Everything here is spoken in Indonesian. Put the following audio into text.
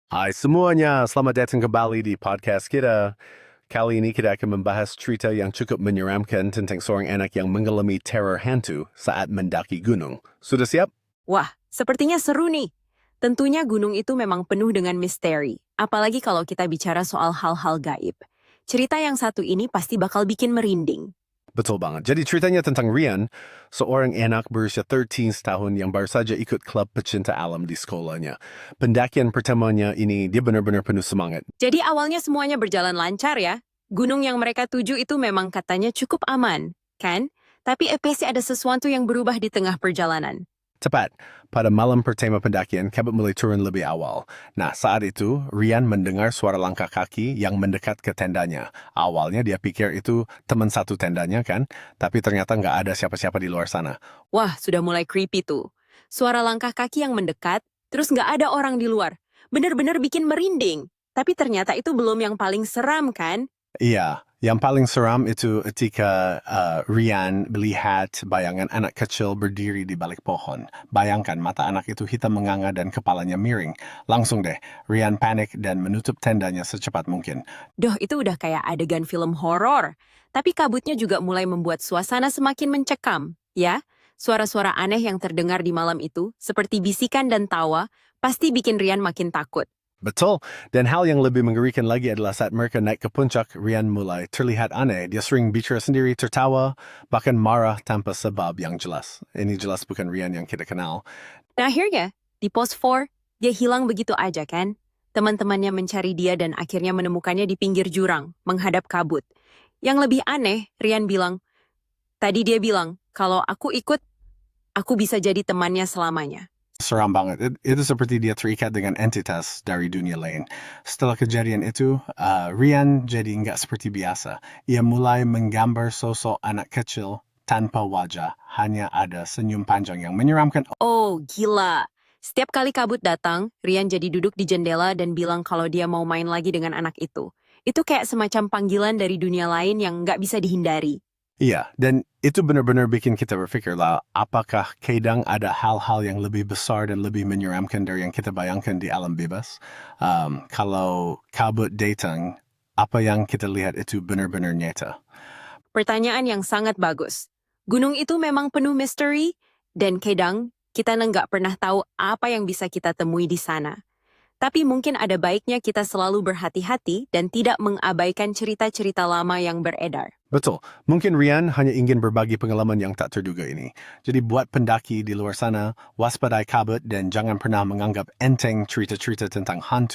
Hai semuanya, selamat datang kembali di podcast kita. Kali ini kita akan membahas cerita yang cukup menyeramkan tentang seorang anak yang mengalami teror hantu saat mendaki gunung. Sudah siap? Wah, sepertinya seru nih. Tentunya gunung itu memang penuh dengan misteri, apalagi kalau kita bicara soal hal-hal gaib. Cerita yang satu ini pasti bakal bikin merinding. Betul banget. Jadi ceritanya tentang Rian, seorang anak berusia 13 tahun yang baru saja ikut klub pecinta alam di sekolahnya. Pendakian pertamanya ini dia benar-benar penuh semangat. Jadi awalnya semuanya berjalan lancar ya. Gunung yang mereka tuju itu memang katanya cukup aman, kan? Tapi pasti ada sesuatu yang berubah di tengah perjalanan. Tepat, pada malam pertama pendakian, kabut mulai turun lebih awal. Nah, saat itu, Rian mendengar suara langkah kaki yang mendekat ke tendanya. Awalnya dia pikir itu teman satu tendanya kan, tapi ternyata nggak ada siapa-siapa di luar sana. Wah, sudah mulai creepy tuh. Suara langkah kaki yang mendekat, terus nggak ada orang di luar. Bener-bener bikin merinding. Tapi ternyata itu belum yang paling seram kan? Iya, yang paling seram itu ketika Rian melihat bayangan anak kecil berdiri di balik pohon. Bayangkan mata anak itu hitam menganga dan kepalanya miring. Langsung deh, Rian panik dan menutup tendanya secepat mungkin. Doh, itu udah kayak adegan film horor. Tapi kabutnya juga mulai membuat suasana semakin mencekam, ya? Suara-suara aneh yang terdengar di malam itu, seperti bisikan dan tawa, pasti bikin Rian makin takut. Betul, dan hal yang lebih mengerikan lagi adalah saat mereka naik ke puncak, Rian mulai terlihat aneh. Dia sering bicara sendiri, tertawa, bahkan marah tanpa sebab yang jelas. Ini jelas bukan Rian yang kita kenal. Nah akhirnya, di pos 4, dia hilang begitu aja kan? Teman-temannya mencari dia dan akhirnya menemukannya di pinggir jurang, menghadap kabut. Yang lebih aneh, Rian bilang, tadi dia bilang, kalau aku ikut, aku bisa jadi temannya selamanya. Seram banget. Itu seperti dia terikat dengan entitas dari dunia lain. Setelah kejadian itu, Rian jadi nggak seperti biasa. Ia mulai menggambar sosok anak kecil tanpa wajah. Hanya ada senyum panjang yang menyeramkan. Oh, gila. Setiap kali kabut datang, Rian jadi duduk di jendela dan bilang kalau dia mau main lagi dengan anak itu. Itu kayak semacam panggilan dari dunia lain yang nggak bisa dihindari. Iya, dan itu benar-benar bikin kita berpikir lah, apakah kadang ada hal-hal yang lebih besar dan lebih menyeramkan dari yang kita bayangkan di alam bebas? Kalau kabut datang, apa yang kita lihat itu benar-benar nyata. Pertanyaan yang sangat bagus. Gunung itu memang penuh misteri, dan kadang kita nggak pernah tahu apa yang bisa kita temui di sana. Tapi mungkin ada baiknya kita selalu berhati-hati dan tidak mengabaikan cerita-cerita lama yang beredar. Betul, mungkin Rian hanya ingin berbagi pengalaman yang tak terduga ini. Jadi buat pendaki di luar sana, waspadai kabut dan jangan pernah menganggap enteng cerita-cerita tentang hantu.